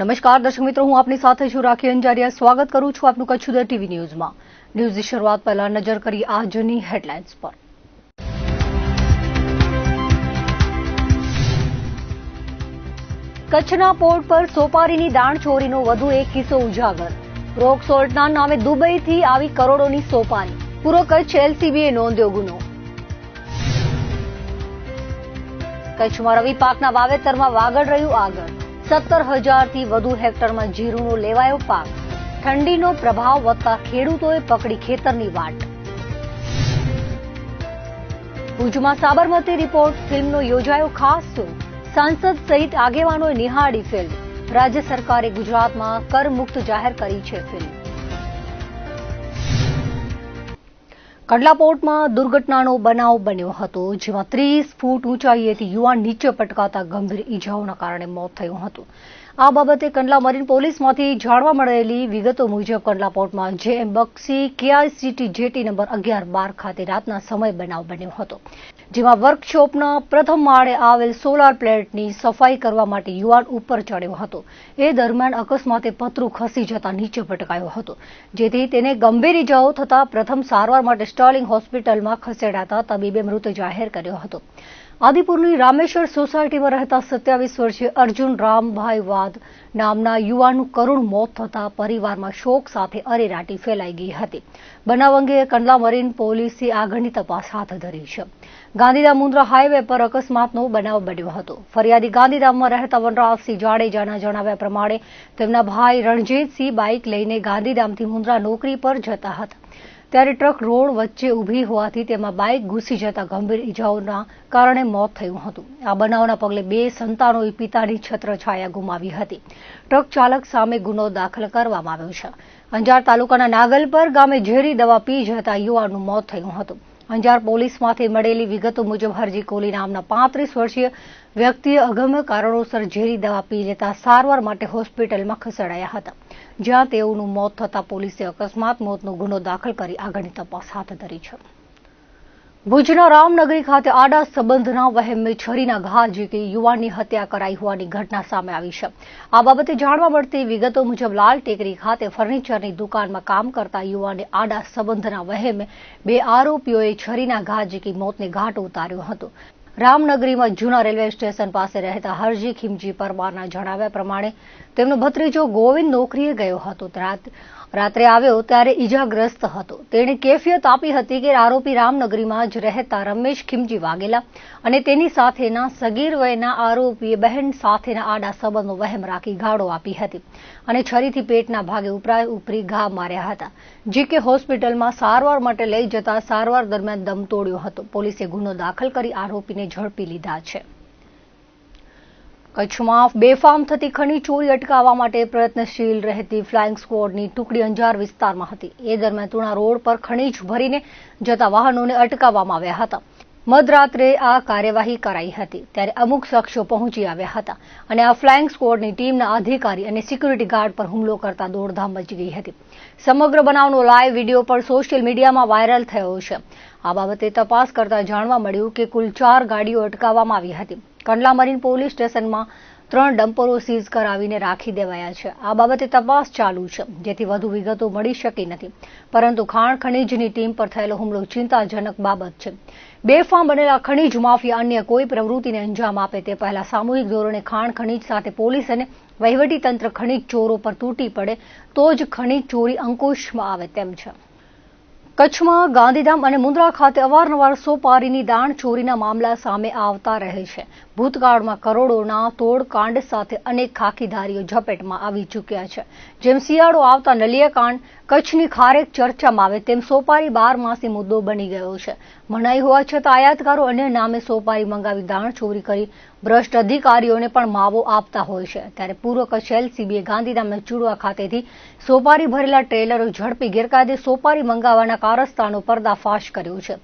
નમસ્કાર દર્શક મિત્રો, હું આપની સાથે છું રાખી અંજારિયા. સ્વાગત કરું છું આપનું કચ્છ ઉદય ટીવી ન્યૂઝમાં. ન્યૂઝની શરૂઆત પહેલા નજર કરી આજની હેડલાઇન્સ પર. કચ્છના પોર્ટ પર સોપારીની દાણચોરીનો વધુ એક કિસ્સો ઉજાગર. રોક સોલ્ટના નામે દુબઈથી આવી કરોડોની સોપારી. પૂરો કચ્છ એલસીબીએ નોંધ્યો ગુનો. કચ્છમાં રવિ પાકના વાવેતરમાં વાગડ રહ્યું આગળ. 17,000થી વધુ હેક્ટરમાં જીરુનો લેવાયો પાક. ઠંડીનો પ્રભાવ વધતા ખેડૂતોએ પકડી ખેતરની વાટ. ભુજમાં સાબરમતી રિપોર્ટ ફિલ્મનો યોજાયો ખાસ શો. સાંસદ સહિત આગેવાનોએ નિહાળી ફિલ્મ. રાજ્ય સરકારે ગુજરાતમાં કરમુક્ત જાહેર કરી છે ફિલ્મ. કંડલા પોર્ટમાં દુર્ઘટનાનો બનાવ બન્યો હતો, જેમાં 30 ફૂટ ઊંચાઈએથી યુવાન નીચે પટકાતા ગંભીર ઈજાઓના કારણે મોત થયું હતું. આ બાબતે કંડલા મરીન પોલીસમાંથી જાણવા મળેલી વિગતો મુજબ કંડલા પોર્ટમાં જેએમ બક્ષી કેઆઈસીટી જેટી નંબર 11-12 ખાતે રાતના સમય બનાવ બન્યો હતો, જેમાં વર્કશોપના પ્રથમ માળે આવેલ સોલાર પ્લેટની સફાઈ કરવા માટે યુવાન ઉપર ચડ્યો હતો. એ દરમિયાન અકસ્માતે પતરું ખસી જતા નીચે પટકાયો હતો, જેથી તેને ગંભીર ઈજાઓ થતા પ્રથમ સારવાર માટે સ્ટર્લિંગ હોસ્પિટલમાં ખસેડાતા તબીબે મૃત જાહેર કર્યો હતો. આદિપુરની રામેશ્વર સોસાયટીમાં રહેતા 27 વર્ષીય અર્જુન રામભાઈ વાદ નામના યુવાનનું કરુણ મોત થતા પરિવારમાં શોક સાથે અરેરાટી ફેલાઈ ગઈ હતી. બનાવ અંગે કંડલા મરીન પોલીસે આગળની તપાસ હાથ ધરી છે. ગાંધીધામ મુન્દ્રા હાઈવે પર અકસ્માતનો બનાવ બન્યો હતો. ફરિયાદી ગાંધીધામમાં રહેતા વનરાજસિંહ જાડેજાના જણાવ્યા પ્રમાણે તેમના ભાઈ રણજીતસિંહ બાઇક લઈને ગાંધીધામથી મુન્દ્રા નોકરી પર જતા હતા, ત્યારે ટ્રક રોડ વચ્ચે ઊભી હોવાથી તેમાં બાઇક ઘૂસી જતા ગંભીર ઈજાઓના કારણે મોત થયું હતું. આ બનાવના પગલે 2 સંતાનોએ પિતાની છત્રછાયા ગુમાવી હતી. ટ્રક ચાલક સામે ગુનો દાખલ કરવામાં આવ્યો છે. અંજાર તાલુકાના નાગલપર ગામે ઝેરી દવા પી જતા યુવાનનું મોત થયું હતું. અંજાર પોલીસમાંથી મળેલી વિગતો મુજબ હરજી કોલી નામના 35 વર્ષીય વ્યક્તિએ અગમ્ય કારણોસર ઝેરી દવા પી લેતા સારવાર માટે હોસ્પિટલમાં ખસેડાયા હતા, જ્યાં તેઓનું મોત થતા પોલીસે અકસ્માત મોતનો ગુનો દાખલ કરી આગળની તપાસ હાથ ધરી છે. ભુજના રામનગરી ખાતે આડા સંબંધના વહેમે છરીના ઘા ઝીકી યુવાનની હત્યા કરાઈ હોવાની ઘટના સામે આવી છે. આ બાબતે જાણવા મળતી વિગતો મુજબ લાલ ટેકરી ખાતે ફર્નિચરની દુકાનમાં કામ કરતા યુવાને આડા સંબંધના વહેમે 2 આરોપીઓએ છરીના ઘા ઝીકી મોતને ઘાટ ઉતાર્યો હતો. રામનગરીમાં જૂના રેલવે સ્ટેશન પાસે રહેતા હરજી ખીમજી પરમારના જણાવ્યા પ્રમાણે તેમનો ભત્રીજો ગોવિંદ નોકરીએ ગયો હતો. રાત્રે આવ્યો ત્યારે ઈજાગ્રસ્ત હતો. તેણે કેફિયત આપી હતી કે આરોપી રામનગરીમાં જ રહેતા રમેશ ખીમજી વાઘેલા અને તેની સાથેના સગીર વયના આરોપીએ બહેન સાથેના આડા સંબંધનો વહેમ રાખી ગાળો આપી હતી અને છરીથી પેટના ભાગે ઉપરી ઘા માર્યા હતા, જે કે હોસ્પિટલમાં સારવાર માટે લઈ જતા સારવાર દરમિયાન દમ તોડ્યો હતો. પોલીસે ગુનો દાખલ કરી આરોપીને ઝડપી લીધા છે. કચ્છમાં બેફામ થતી ખનીજ ચોરી અટકાવવા માટે પ્રયત્નશીલ રહેતી ફ્લાઇંગ સ્ક્વોડની ટુકડી અંજાર વિસ્તારમાં હતી. એ દરમિયાન તુણા રોડ પર ખનીજ ભરીને જતા વાહનોને અટકાવવામાં આવ્યા હતા. મધરાત્રે આ કાર્યવાહી કરાઈ હતી, ત્યારે અમુક શખ્સો પહોંચી આવ્યા હતા અને આ ફ્લાઇંગ સ્ક્વોડની ટીમના અધિકારી અને સિક્યુરિટી ગાર્ડ પર હુમલો કરતા દોડધામ મચી ગઈ હતી. સમગ્ર બનાવનો લાઈવ વિડીયો પણ સોશિયલ મીડિયામાં વાયરલ થયો છે. આ બાબતે તપાસ કરતા જાણવા મળ્યું કે કુલ 4 ગાડીઓ અટકાવવામાં આવી હતી. કંડલા મરીન પોલીસ સ્ટેશનમાં 3 ડમ્પરો સીઝ કરાવીને રાખી દેવાયા છે. આ બાબતે તપાસ ચાલુ છે, જેથી વધુ વિગતો મળી શકી નથી, પરંતુ ખાણ ખનીજની ટીમ પર થયેલો હુમલો ચિંતાજનક બાબત છે. બેફામ બનેલા ખનીજ માફિયા અન્ય કોઈ પ્રવૃત્તિને અંજામ આપે તે પહેલા સામૂહિક ધોરણે ખાણ ખનીજ સાથે પોલીસ અને વહીવટી તંત્ર ખનીજ ચોરો પર તૂટી પડે તો જ ખનીજ ચોરી અંકુશમાં આવે તેમ છે. કચ્છમાં ગાંધીધામ અને મુન્દ્રા ખાતે અવારનવાર સોપારીની દાણ ચોરીના મામલા સામે આવતા રહે છે. ભૂતકાળમાં કરોડોના તોડકાંડ સાથે અનેક ખાખીધારીઓ ઝપેટમાં આવી ચૂક્યા છે. જેમ શિયાળો આવતા નલિયાકાંડ કચ્છની ખારેક ચર્ચામાં આવે તેમ સોપારી 12 મુદ્દો બની ગયો છે. મનાઈ હોવા છતાં આયાતકારો અન્ય નામે સોપારી મંગાવી દાણ ચોરી કરી ભ્રષ્ટ અધિકારીઓને પણ માવો આપતા હોય છે. ત્યારે પૂર્વ કચ્છ એલસીબીએ ગાંધીધામના ચુડવા ખાતેથી સોપારી ભરેલા ટ્રેલરો ઝડપી ગેરકાયદે સોપારી મંગાવવાના કારસ્તાનો પર્દાફાશ કર્યો છે.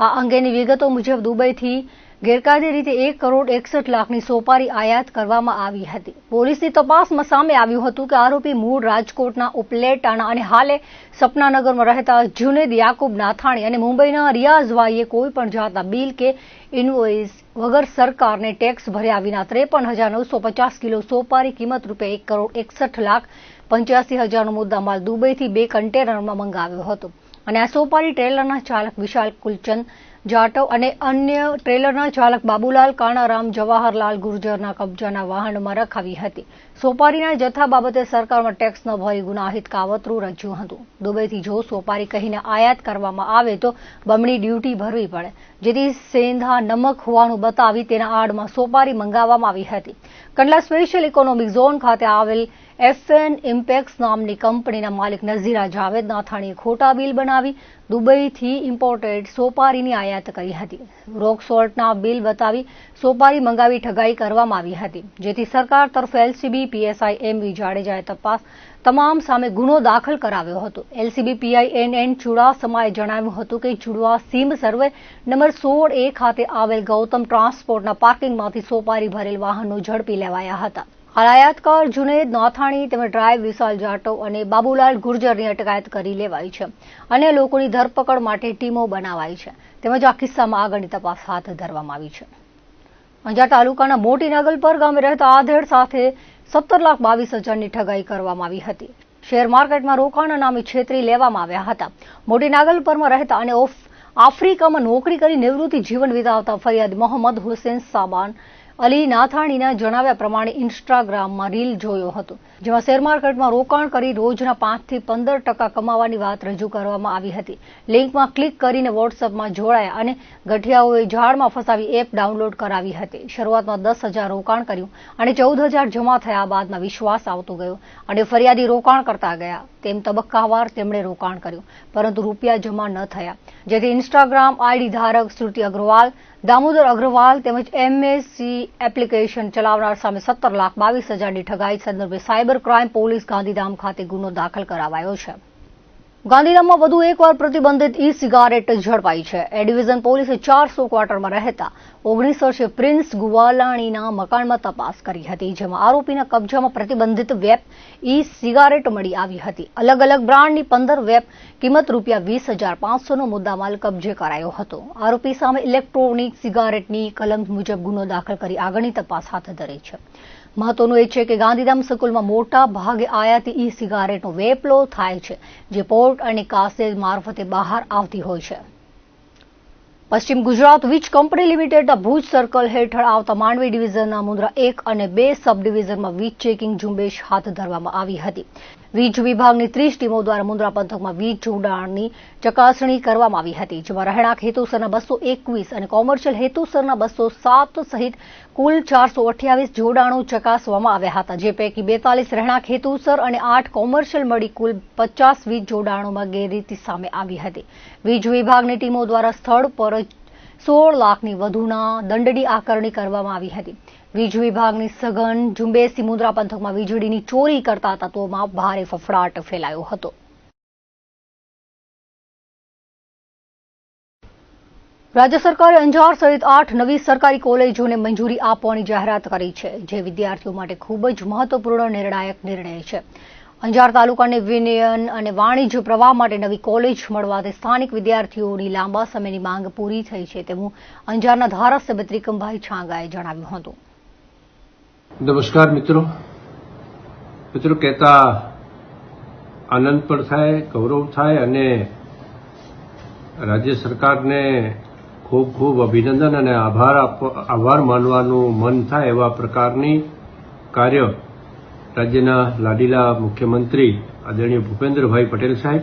આ અંગેની વિગતો મુજબ દુબઈથી ગેરકાયદે રીતે 1,61,00,000ની સોપારી આયાત કરવામાં આવી હતી. પોલીસની તપાસમાં સામે આવ્યું હતું કે આરોપી મૂળ રાજકોટના ઉપલેટાના અને હાલે સપનાનગરમાં રહેતા જુનેદ યાકુબ નાથાણી અને મુંબઈના રિયાઝભાઈએ કોઈ પણ જાતના બિલ કે ઇનવોઇસ વગર સરકારને ટેક્સ ભર્યા વિના 53,950 કિલો સોપારી કિંમત ₹1,61,85,000નો મુદ્દામાલ દુબઈથી 2 કન્ટેનરમાં મંગાવ્યો હતો અને આ સોપારી ટ્રેલરના ચાલક વિશાલ કુલચંદ જાટવ અને અન્ય ટ્રેલરના ચાલક બાબુલાલ કાણારામ જવાહરલાલ ગુર્જરના કબજાના વાહનમાં રખાવી હતી. સોપારીના જથ્થા બાબતે સરકારમાં ટેક્સ ન ભરી ગુનાહિત કાવતરું રચ્યું હતું. દુબઈથી જો સોપારી કહીને આયાત કરવામાં આવે તો બમણી ડ્યુટી ભરવી પડે, જેથી સેંધા નમક હોવાનું બતાવી તેના આડમાં સોપારી મંગાવવામાં આવી હતી. કંડલા સ્પેશિયલ ઇકોનોમિક ઝોન ખાતે આવેલ FN ઇમ્પેક્સ નામની કંપનીના માલિક નઝીરા જાવેદ નાથાણીએ ખોટા બિલ બનાવી દુબઈથી ઇમ્પોર્ટેડ સોપારીની આયાત કરી હતી. રોક સોલ્ટના બિલ બતાવી સોપારી મંગાવી ઠગાઈ કરવામાં આવી હતી, જેથી સરકાર તરફ LCB PSI MV જાડેજાએ તમામ સામે ગુનો દાખલ કરાવ્યો હતો. LCB PI NN ચુડાસમાએ જણાવ્યું હતું કે ચુડવા સીમ સર્વે નંબર 16A ખાતે આવેલ ગૌતમ ટ્રાન્સપોર્ટના પાર્કિંગમાંથી સોપારી ભરેલ વાહનો ઝડપી લેવાયા હતા. હાલ આયાતકાર જુનેદ નાથાણી તેમજ ડ્રાઈવ વિશાલ જાટવ અને બાબુલાલ ગુર્જરની અટકાયત કરી લેવાઈ છે. અન્ય લોકોની ધરપકડ માટે ટીમો બનાવાઈ છે, તેમજ આ કિસ્સામાં આગળની તપાસ હાથ ધરવામાં આવી છે. અંજાર તાલુકાના મોટી નાગલપર ગામે રહેતા આધેડ સાથે 17,22,000ની ઠગાઈ કરવામાં આવી હતી. શેર માર્કેટમાં રોકાણના નામે છેતરી લેવામાં આવ્યા હતા. મોટી નાગલપરમાં રહેતા અને આફ્રિકામાં નોકરી કરી નિવૃત્તિ જીવન વિતાવતા ફરિયાદી મોહમ્મદ હુસેન સાબાન અલી નાથાણીના જણાવ્યા પ્રમાણે ઇન્સ્ટાગ્રામમાં રીલ જોયો હતો, જેમાં શેર માર્કેટમાં રોકાણ કરી રોજના 5 થી 15% કમાવાની વાત રજૂ કરવામાં આવી હતી. લિંકમાં ક્લિક કરીને વોટ્સએપમાં જોડાયા અને ગઠિયાઓએ જાળમાં ફસાવી એપ ડાઉનલોડ કરાવી હતી. શરૂઆતમાં 10,000 રોકાણ કર્યું અને 14,000 જમા થયા બાદમાં વિશ્વાસ આવતો ગયો અને ફરિયાદી રોકાણ કરતા ગયા. તેમ તબક્કાવાર તેમણે રોકાણ કર્યું, પરંતુ રૂપિયા જમા ન થયા, જેથી ઇન્સ્ટાગ્રામ આઈડી ધારક શ્રુતિ અગ્રવાલ, દામોદર અગ્રવાલ તેમજ MSC એપ્લિકેશન ચલાવનાર સામે 17,22,000ની ઠગાઈ સંદર્ભે સાયબર ક્રાઇમ પોલીસ ગાંધીધામ ખાતે ગુનો દાખલ કરાવાયો છે. ગાંધીધામમાં વધુ એકવાર પ્રતિબંધિત સિગારેટ ઝડપાઈ છે. એ ડિવિઝન પોલીસે 400 ક્વાર્ટરમાં રહેતા 19 વર્ષીય પ્રિન્સ ગુવાલાણીના મકાનમાં તપાસ કરી હતી, જેમાં આરોપીના કબજામાં પ્રતિબંધિત વેપ સિગારેટ મળી આવી હતી. અલગ અલગ બ્રાન્ડની 15 વેપ કિંમત ₹20,500નો મુદ્દામાલ કબજે કરાયો હતો. આરોપી સામે ઇલેક્ટ્રોનિક સિગારેટની કલમ મુજબ ગુનો દાખલ કરી આગળની તપાસ હાથ ધરી છે. મહત્વનું એ છે કે ગાંધીધામ સર્કલમાં મોટા ભાગે આયાતી સિગારેટનો વેપલો થાય છે, જે પોર્ટ અને કાસેજ મારફતે બહાર આવતી હોય છે. પશ્ચિમ ગુજરાત વીજ કંપની લિમિટેડના ભુજ સર્કલ હેઠળ આવતા માંડવી ડિવિઝનના મુન્દ્રા 1 અને 2 સબ ડિવિઝનમાં વીજ ચેકિંગ ઝુંબેશ હાથ ધરવામાં આવી હતી. વીજ વિભાગની 30 ટીમો દ્વારા મુન્દ્રા પંથકમાં વીજ જોડાણની ચકાસણી કરવામાં આવી હતી, જેમાં રહેણાંક હેતુસરના 221 અને કોમર્શિયલ હેતુસરના 207 સહિત કુલ 428 જોડાણો ચકાસવામાં આવ્યા હતા, જે પૈકી 42 રહેણાંક હેતુસર અને 8 કોમર્શિયલ મળી કુલ 50 વીજ જોડાણોમાં ગેરરીતિ સામે આવી હતી. વીજ વિભાગની ટીમો દ્વારા સ્થળ પર 16 લાખની વધુના દંડની આકારણી કરવામાં આવી હતી. વીજ વિભાગની સઘન ઝુંબેશથી મુન્દ્રા પંથકમાં વીજળીની ચોરી કરતા તત્વોમાં ભારે ફફડાટ ફેલાયો હતો. રાજ્ય સરકારે અંજાર સહિત 8 નવી સરકારી કોલેજોને મંજૂરી આપવાની જાહેરાત કરી છે, જે વિદ્યાર્થીઓ માટે ખૂબ જ મહત્વપૂર્ણ નિર્ણાયક નિર્ણય છે. અંજાર તાલુકાને વિનયન અને વાણિજ્ય પ્રવાહ માટે નવી કોલેજ મળવાથી સ્થાનિક વિદ્યાર્થીઓની લાંબા સમયની માંગ પૂરી થઈ છે, તેવું અંજારના ધારાસભ્ય ત્રિકમભાઈ છાંગાએ જણાવ્યું હતું. નમસ્કાર મિત્રો, કહેતા આનંદ પણ થાય, ગૌરવ થાય અને રાજ્ય સરકારને ખૂબ ખૂબ અભિનંદન અને આભાર માનવાનું મન થાય એવા પ્રકારની કાર્ય રાજ્યના લાડીલા મુખ્યમંત્રી આદરણીય ભૂપેન્દ્રભાઈ પટેલ સાહેબ,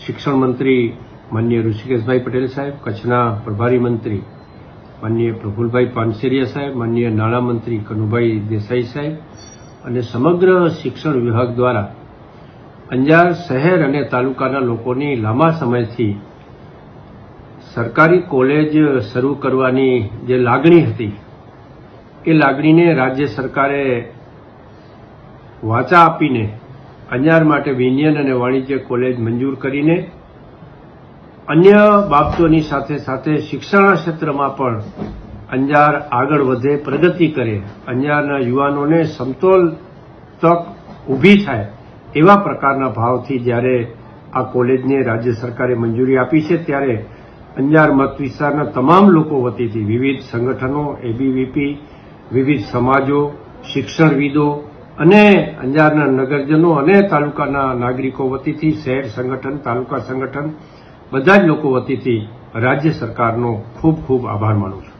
શિક્ષણ મંત્રી માનનીય ઋષિકેશભાઈ પટેલ સાહેબ, કચ્છના પ્રભારી મંત્રી માનનીય પ્રફુલભાઈ પાનસેરિયા સાહેબ, માનનીય નાણામંત્રી કનુભાઈ દેસાઈ સાહેબ અને સમગ્ર શિક્ષણ વિભાગ દ્વારા અંજાર શહેર અને તાલુકાના લોકોની લાંબા સમયથી સરકારી કોલેજ શરૂ કરવાની જે લાગણી હતી એ લાગણીને રાજ્ય સરકારે વાચા આપીને અંજાર માટે વિજ્ઞાન અને વાણિજ્ય કોલેજ મંજૂર કરીને અન્ય બાબતોની સાથે સાથે શિક્ષણ ક્ષેત્રમાં પણ અંજાર આગળ વધે, પ્રગતિ કરે, અંજારના યુવાનોને સમતોલ તક ઊભી થાય એવા પ્રકારના ભાવથી જ્યારે આ કોલેજને રાજ્ય સરકારે મંજૂરી આપી છે, ત્યારે અંજાર મત વિસ્તારના તમામ લોકો વતીથી વિવિધ સંગઠનો, એબીવીપી, વિવિધ સમાજો, શિક્ષણવિદો અને અંજારના નગરજનો અને તાલુકાના નાગરિકો વતીથી, શહેર સંગઠન, તાલુકા સંગઠન, બધા જ લોકો વતીથી રાજ્ય સરકારનો ખૂબ ખૂબ આભાર માનું છું.